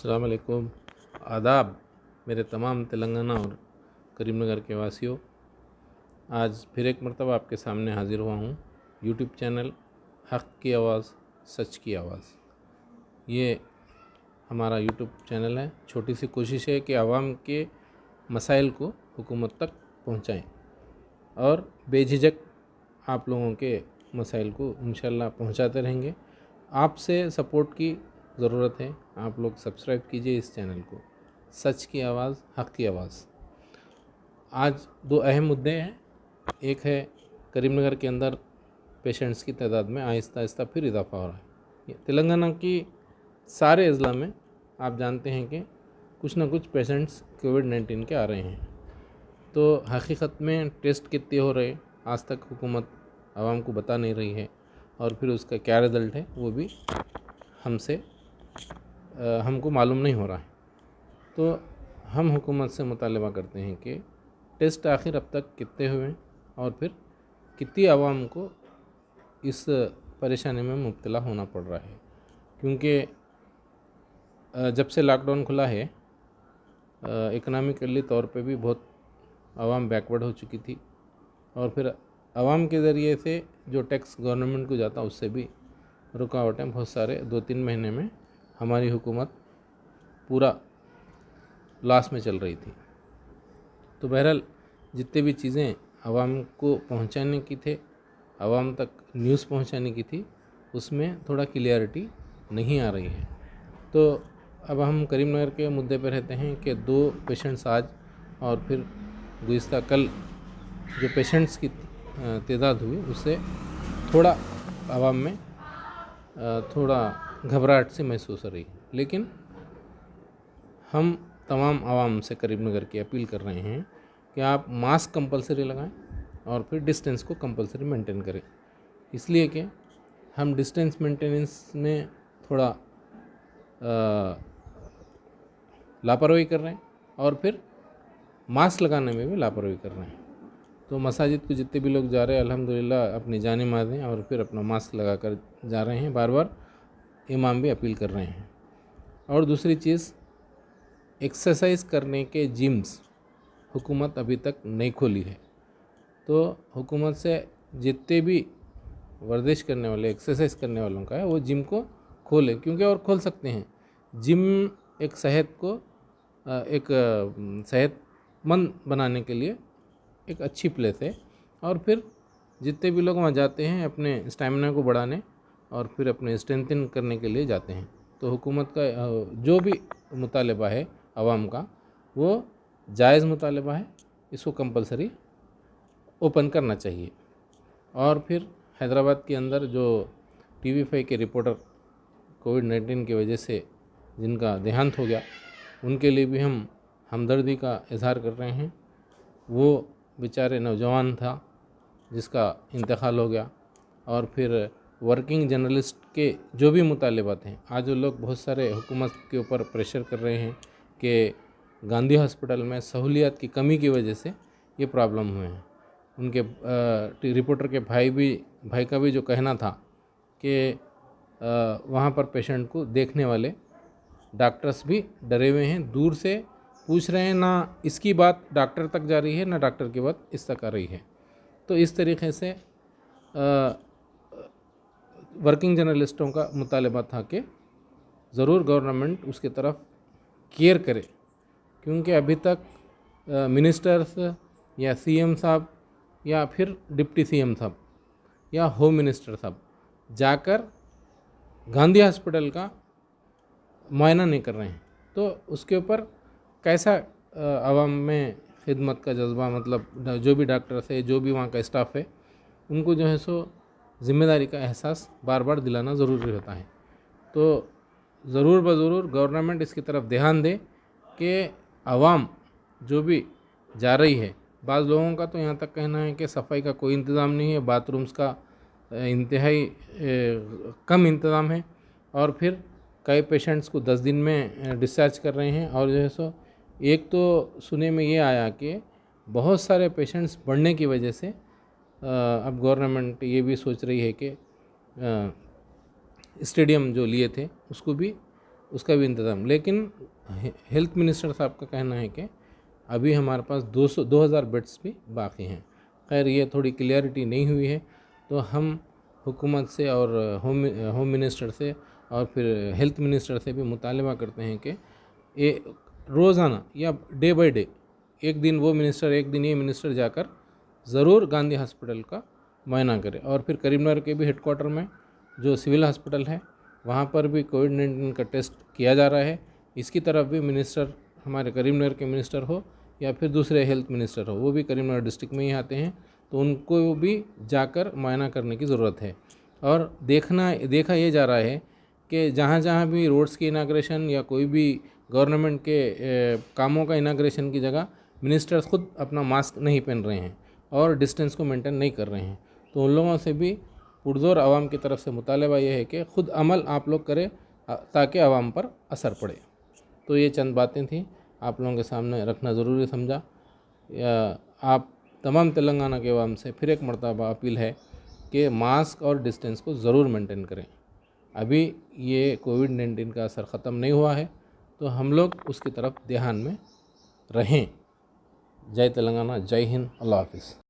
अस्सलाम वालेकुम, आदाब मेरे तमाम तेलंगाना और करीमनगर के वासियों। आज फिर एक मरतबा आपके सामने हाज़िर हुआ हूँ। यूट्यूब चैनल हक़ की आवाज़, सच की आवाज़, ये हमारा यूट्यूब चैनल है। छोटी सी कोशिश है कि आवाम के मसाइल को हुकूमत तक पहुँचाएँ और बेझिझक आप लोगों के मसाइल को इंशाल्लाह पहुँचाते रहेंगे। आपसे सपोर्ट की ज़रूरत है। आप लोग सब्सक्राइब कीजिए इस चैनल को, सच की आवाज़, हक़ की आवाज़। आज दो अहम मुद्दे हैं। एक है करीमनगर के अंदर पेशेंट्स की तादाद में आहिस्ता आहिस्ता फिर इजाफा हो रहा है। तेलंगाना की सारे अज़ला में आप जानते हैं कि कुछ ना कुछ पेशेंट्स कोविड-19 के आ रहे हैं। तो हकीकत में टेस्ट कितने हो रहे आज तक हुकूमत आवाम को बता नहीं रही है, और फिर उसका क्या रिज़ल्ट है वो भी हमको मालूम नहीं हो रहा है। तो हम हुकूमत से मुतालबा करते हैं कि टेस्ट आखिर अब तक कितने हुए और फिर कितनी आवाम को इस परेशानी में मुब्तला होना पड़ रहा है। क्योंकि जब से लॉकडाउन खुला है इकनॉमिकली तौर पे भी बहुत आवाम बैकवर्ड हो चुकी थी, और फिर आवाम के ज़रिए से जो टैक्स गवर्नमेंट को जाता उससे भी रुकावटें बहुत सारे 2-3 महीने में हमारी हुकूमत पूरा लॉस में चल रही थी। तो बहरहाल जितने भी चीज़ें आवाम को पहुंचाने की थे, आवाम तक न्यूज़ पहुंचाने की थी, उसमें थोड़ा क्लियरिटी नहीं आ रही है। तो अब हम करीमनगर के मुद्दे पर रहते हैं कि 2 पेशेंट्स आज और फिर गुज़िश्ता कल जो पेशेंट्स की तादाद हुई उससे थोड़ा आवाम में थोड़ा घबराहट से महसूस हो रही है। लेकिन हम तमाम आवाम से करीमनगर की अपील कर रहे हैं कि आप मास्क कंपलसरी लगाएं और फिर डिस्टेंस को कंपलसरी मेंटेन करें। इसलिए कि हम डिस्टेंस मेंटेनेंस में थोड़ा लापरवाही कर रहे हैं और फिर मास्क लगाने में भी लापरवाही कर रहे हैं। तो मसाजिद को जितने भी लोग जा रहे हैं अल्हम्दुलिल्लाह अपनी जानें मारें और फिर अपना मास्क लगा कर जा रहे हैं। बार बार इमाम भी अपील कर रहे हैं। और दूसरी चीज़, एक्सरसाइज करने के जिम्स हुकूमत अभी तक नहीं खोली है। तो हुकूमत से जितने भी वर्जिश करने वाले, एक्सरसाइज करने वालों का है वो जिम को खोले, क्योंकि और खोल सकते हैं। जिम एक सेहत को एक सेहतमंद बनाने के लिए एक अच्छी प्लेस है, और फिर जितने भी लोग वहाँ जाते हैं अपने स्टैमिना को बढ़ाने और फिर अपने स्ट्रेंथन करने के लिए जाते हैं। तो हुकूमत का जो भी मुतालबा है आवाम का, वो जायज़ मुतालबा है, इसको कंपलसरी ओपन करना चाहिए। और फिर हैदराबाद के अंदर जो TV5 के रिपोर्टर कोविड-19 की वजह से जिनका देहांत हो गया, उनके लिए भी हम हमदर्दी का इजहार कर रहे हैं। वो बेचारे नौजवान था जिसका इंतकाल हो गया। और फिर वर्किंग जर्नलिस्ट के जो भी मुतालबात हैं, आज वो लोग बहुत सारे हुकूमत के ऊपर प्रेशर कर रहे हैं कि गांधी हॉस्पिटल में सहूलियात की कमी की वजह से ये प्रॉब्लम हुए हैं। उनके रिपोर्टर के भाई का भी जो कहना था कि वहाँ पर पेशेंट को देखने वाले डॉक्टर्स भी डरे हुए हैं, दूर से पूछ रहे हैं, ना इसकी बात डॉक्टर तक जा रही है ना डॉक्टर की बात इस तक आ रही है। तो इस तरीके से वर्किंग जर्नलिस्टों का मुतालबा था कि ज़रूर गवर्नमेंट उसकी तरफ केयर करे, क्योंकि अभी तक मिनिस्टर्स या CM साहब या फिर डिप्टी CM साहब या होम मिनिस्टर साहब जाकर गांधी हॉस्पिटल का मुआयना नहीं कर रहे हैं। तो उसके ऊपर कैसा आवाम में खिदमत का जज्बा, मतलब जो भी डॉक्टर्स है, जो भी वहाँ का स्टाफ है, उनको जो है सो ज़िम्मेदारी का एहसास बार बार दिलाना ज़रूरी होता है। तो ज़रूर ज़रूर गवर्नमेंट इसकी तरफ ध्यान दे कि आवाम जो भी जा रही है, बाज़ लोगों का तो यहाँ तक कहना है कि सफाई का कोई इंतज़ाम नहीं है, बाथरूम्स का इंतहाई कम इंतज़ाम है, और फिर कई पेशेंट्स को 10 दिन में डिस्चार्ज कर रहे हैं। और जो है सो एक तो सुने में ये आया कि बहुत सारे पेशेंट्स बढ़ने की वजह से अब गवर्नमेंट ये भी सोच रही है कि स्टेडियम जो लिए थे उसको भी उसका भी इंतज़ाम। लेकिन हेल्थ मिनिस्टर साहब का कहना है कि अभी हमारे पास 2000 बेड्स भी बाकी हैं। खैर ये थोड़ी क्लियरिटी नहीं हुई है, तो हम हुकूमत से और होम मिनिस्टर से और फिर हेल्थ मिनिस्टर से भी मुतालबा करते हैं कि ये रोज़ाना या डे बाय डे, एक दिन वो मिनिस्टर एक दिन ये मिनिस्टर जाकर ज़रूर गांधी हॉस्पिटल का मुआयना करें। और फिर करीमनगर के भी हेडक्वार्टर में जो सिविल हॉस्पिटल है वहाँ पर भी कोविड-19 का टेस्ट किया जा रहा है। इसकी तरफ भी मिनिस्टर, हमारे करीमनगर के मिनिस्टर हो या फिर दूसरे हेल्थ मिनिस्टर हो, वो भी करीमनगर डिस्ट्रिक्ट में ही आते हैं, तो उनको भी जाकर मुआयना करने की ज़रूरत है। और देखा ये जा रहा है कि जहाँ जहाँ भी रोड्स की इनाग्रेशन या कोई भी गवर्नमेंट के कामों का इनाग्रेशन की जगह मिनिस्टर्स खुद अपना मास्क नहीं पहन रहे हैं और डिस्टेंस को मेंटेन नहीं कर रहे हैं। तो उन लोगों से भी पुरज़ोर आवाम की तरफ से मुतालबा ये है कि ख़ुद अमल आप लोग करें ताकि आवाम पर असर पड़े। तो ये चंद बातें थी, आप लोगों के सामने रखना ज़रूरी समझा। आप तमाम तेलंगाना के आवाम से फिर एक मरतबा अपील है कि मास्क और डिस्टेंस को ज़रूर मेंटेन करें। अभी ये कोविड-19 का असर ख़त्म नहीं हुआ है, तो हम लोग उसकी तरफ ध्यान में रहें। जय तेलंगाना, जय हिंद, अल्लाह हाफ़िज़।